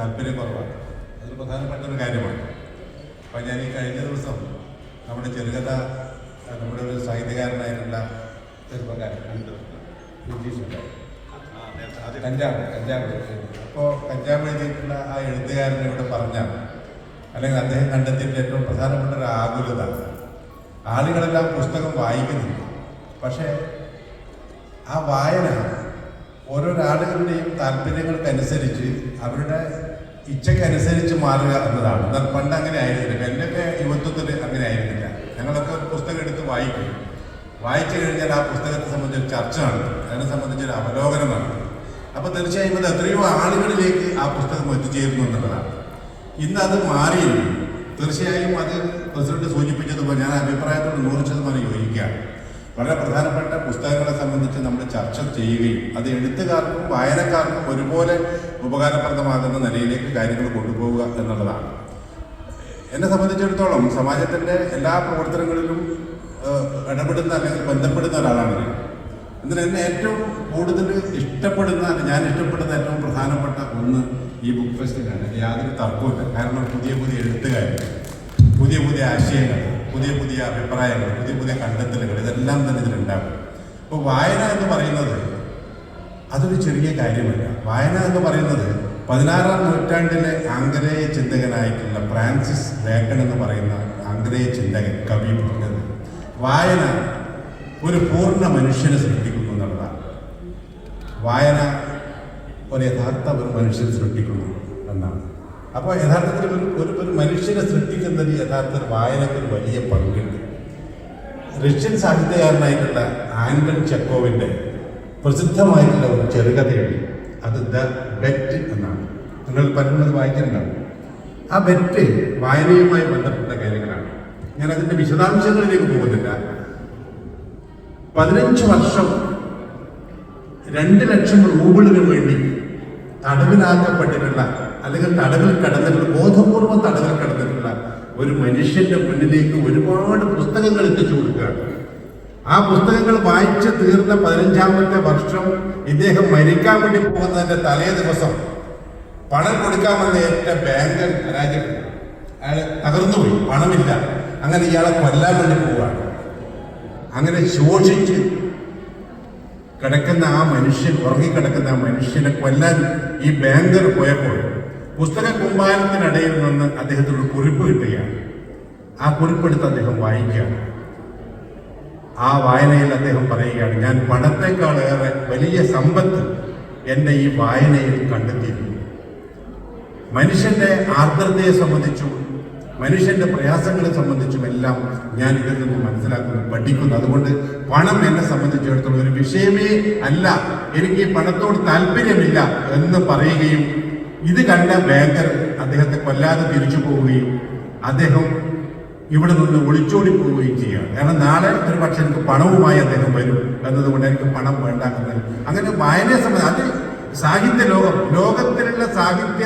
താല്പര്യക്കുറവാണ്. അതൊരു പ്രധാനപ്പെട്ട ഒരു കാര്യമാണ്. അപ്പം ഞാൻ ഈ കഴിഞ്ഞ ദിവസം നമ്മുടെ ചെറുകഥ നമ്മുടെ ഒരു സാഹിത്യകാരനായിട്ടുള്ള ചെറുപ്പക്കാരൻ കഞ്ചാവ് അപ്പോൾ കഞ്ചാവ് എഴുതിയിട്ടുള്ള ആ എഴുത്തുകാരനെ ഇവിടെ പറഞ്ഞാണ്, അല്ലെങ്കിൽ അദ്ദേഹം കണ്ടെത്തിയിട്ട് ഏറ്റവും പ്രധാനപ്പെട്ട ഒരു ആകുലത, ആളുകളെല്ലാം പുസ്തകം വായിക്കുന്നില്ല. പക്ഷേ ആ വായന ഓരോരാളുകളുടെയും താല്പര്യങ്ങൾക്കനുസരിച്ച് അവരുടെ ഇച്ഛയ്ക്കനുസരിച്ച് മാറുക എന്നതാണ്. എന്നാൽ പണ്ട് അങ്ങനെ ആയിരുന്നില്ല. എൻ്റെയൊക്കെ യുവത്വത്തിൽ അങ്ങനെ ആയിരുന്നില്ല. ഞങ്ങളൊക്കെ ഒരു പുസ്തകം എടുത്ത് വായിക്കും. വായിച്ചു കഴിഞ്ഞാൽ ആ പുസ്തകത്തെ സംബന്ധിച്ച് ചർച്ച നടത്തും, അതിനെ സംബന്ധിച്ചൊരു അവലോകനം നടത്തും. അപ്പോൾ തീർച്ചയായും അത് എത്രയോ ആളുകളിലേക്ക് ആ പുസ്തകം എത്തിച്ചേരുന്നു എന്നുള്ളതാണ്. ഇന്ന് അത് മാറിയിരിക്കും. തീർച്ചയായും അത് പ്രസിഡന്റ് സൂചിപ്പിച്ചതുപോലെ ഞാൻ അഭിപ്രായത്തോട് 100% യോജിക്കുകയാണ്. വളരെ പ്രധാനപ്പെട്ട പുസ്തകങ്ങളെ സംബന്ധിച്ച് നമ്മൾ ചർച്ച ചെയ്യുകയും അത് എഴുത്തുകാർക്കും വായനക്കാർക്കും ഒരുപോലെ ഉപകാരപ്രദമാകുന്ന നിലയിലേക്ക് കാര്യങ്ങൾ കൊണ്ടുപോവുക എന്നുള്ളതാണ്. എന്നെ സംബന്ധിച്ചിടത്തോളം സമാജത്തിൻ്റെ എല്ലാ പ്രവർത്തനങ്ങളിലും ഇടപെടുന്ന അല്ലെങ്കിൽ ബന്ധപ്പെടുന്ന ഒരാളാണ് ഞാൻ. എന്നാൽ എന്നെ ഏറ്റവും കൂടുതൽ ഇഷ്ടപ്പെടുന്ന, ഞാൻ ഇഷ്ടപ്പെടുന്ന ഏറ്റവും പ്രധാനപ്പെട്ട ഒന്ന് ഈ ബുക്ക് ഫെസ്റ്റിലാണ്. യാതൊരു തർക്കവുമില്ല. കാരണം പുതിയ പുതിയ എഴുത്തുകാർ, പുതിയ പുതിയ ആശയങ്ങൾ, പുതിയ പുതിയ അഭിപ്രായങ്ങൾ, പുതിയ പുതിയ കണ്ടെത്തലുകൾ, ഇതെല്ലാം തന്നെ ഇതിലുണ്ടാകും. അപ്പോൾ വായന എന്ന് പറയുന്നത് അതൊരു ചെറിയ കാര്യമല്ല. വായന എന്ന് പറയുന്നത് 16ാം നൂറ്റാണ്ടിലെ ആംഗലേയ ചിന്തകനായിട്ടുള്ള ഫ്രാൻസിസ് ബേക്കൺ എന്ന് പറയുന്ന ആംഗലേയ ചിന്തകൻ, കവി പറഞ്ഞത് വായന ഒരു പൂർണ്ണ മനുഷ്യനെ സൃഷ്ടിക്കുന്നു എന്നുള്ളതാണ്. വായന ഒരു യഥാർത്ഥ ഒരു മനുഷ്യനെ സൃഷ്ടിക്കുന്നു എന്നാണ്. അപ്പോൾ യഥാർത്ഥത്തിൽ ഒരു മനുഷ്യനെ സൃഷ്ടിക്കുന്നതിൽ യഥാർത്ഥത്തിൽ വായനയ്ക്കൊരു വലിയ പങ്കുണ്ട്. റഷ്യൻ സാഹിത്യകാരനായിട്ടുള്ള ആന്റൺ ചെക്കോവിൻ്റെ പ്രസിദ്ധമായിട്ടുള്ള ഒരു ചെറുകഥയുണ്ട്. അത് ദ ബെറ്റ് എന്നാണ്. നിങ്ങൾ പലരും വായിച്ചിട്ടുണ്ടാവും. ആ ബെറ്റ് വായനയുമായി ബന്ധപ്പെട്ട കാര്യങ്ങളാണ്. ഞാൻ അതിൻ്റെ വിശദാംശങ്ങളിലേക്ക് പോകുന്നില്ല. 15 വർഷം 2 ലക്ഷം റൂബിളിന് വേണ്ടി തടവിലാക്കപ്പെട്ടിട്ടുള്ള, അല്ലെങ്കിൽ തടവിൽ കടന്നിട്ടുള്ള, ബോധപൂർവം തടവിൽ കടന്നിട്ടുള്ള ഒരു മനുഷ്യന്റെ മുന്നിലേക്ക് ഒരുപാട് പുസ്തകങ്ങൾ എത്തിച്ചു കൊടുക്കുകയാണ്. ആ പുസ്തകങ്ങൾ വായിച്ച് തീർന്ന 15ാമത്തെ വർഷം ഇദ്ദേഹം മരിക്കാൻ വേണ്ടി പോകുന്നതിന്റെ തലേ ദിവസം പണം കൊടുക്കാമെന്ന് ഏറ്റ ബാങ്ക് പരാജയപ്പെട്ടു. അയാൾ തകർന്നുപോയി, പണമില്ല. അങ്ങനെ ഇയാളെ കൊല്ലാൻ വേണ്ടി പോവുകയാണ്. അങ്ങനെ ശോഷിച്ച് കിടക്കുന്ന ആ മനുഷ്യൻ, ഉറങ്ങിക്കിടക്കുന്ന ആ മനുഷ്യനെ കൊല്ലാൻ ഈ ബാങ്കർ പോയപ്പോൾ പുസ്തക കുമ്പാരത്തിനിടയിൽ നിന്ന് അദ്ദേഹത്തിനൊരു കുറിപ്പ് കിട്ടുകയാണ്. ആ കുറിപ്പെടുത്ത് അദ്ദേഹം വായിക്കുകയാണ്. ആ വായനയിൽ അദ്ദേഹം പറയുകയാണ്, ഞാൻ പണത്തെക്കാളേറെ വലിയ സമ്പത്ത് എൻ്റെ ഈ വായനയിൽ കണ്ടെത്തിയിരുന്നു. മനുഷ്യന്റെ ആർദ്രതയെ സംബന്ധിച്ചും മനുഷ്യന്റെ പ്രയാസങ്ങളെ സംബന്ധിച്ചും എല്ലാം ഞാൻ ഇതിൽ നിന്ന് മനസ്സിലാക്കുന്നു, പഠിക്കുന്നു. അതുകൊണ്ട് പണം എന്നെ സംബന്ധിച്ചിടത്തോളം ഒരു വിഷയമേ അല്ല, എനിക്ക് പണത്തോട് താല്പര്യമില്ല എന്ന് പറയുകയും ഇത് കണ്ട ബാങ്കർ അദ്ദേഹത്തെ കൊല്ലാതെ തിരിച്ചു പോവുകയും അദ്ദേഹം ഇവിടെ നിന്ന് ഒളിച്ചോടി പോവുകയും ചെയ്യുക. കാരണം നാളെ ഒരു പക്ഷെ എനിക്ക് പണവുമായി അദ്ദേഹം വരും എന്നതുകൊണ്ട് എനിക്ക് പണം വേണ്ടാക്കുന്നത്. അങ്ങനെ വായനയെ സംബന്ധിച്ച് അത് സാഹിത്യ ലോകത്തിലുള്ള സാഹിത്യ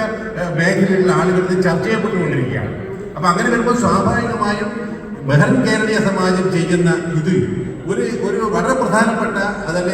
മേഖലയിലുള്ള ആളുകൾ ചർച്ച ചെയ്യപ്പെട്ടുകൊണ്ടിരിക്കുകയാണ്. അപ്പൊ അങ്ങനെ വരുമ്പോൾ സ്വാഭാവികമായും ബഹ്റിൻ കേരളീയ സമാജം ചെയ്യുന്ന ഇത് ഒരു വളരെ പ്രധാനപ്പെട്ട, അതല്ലേ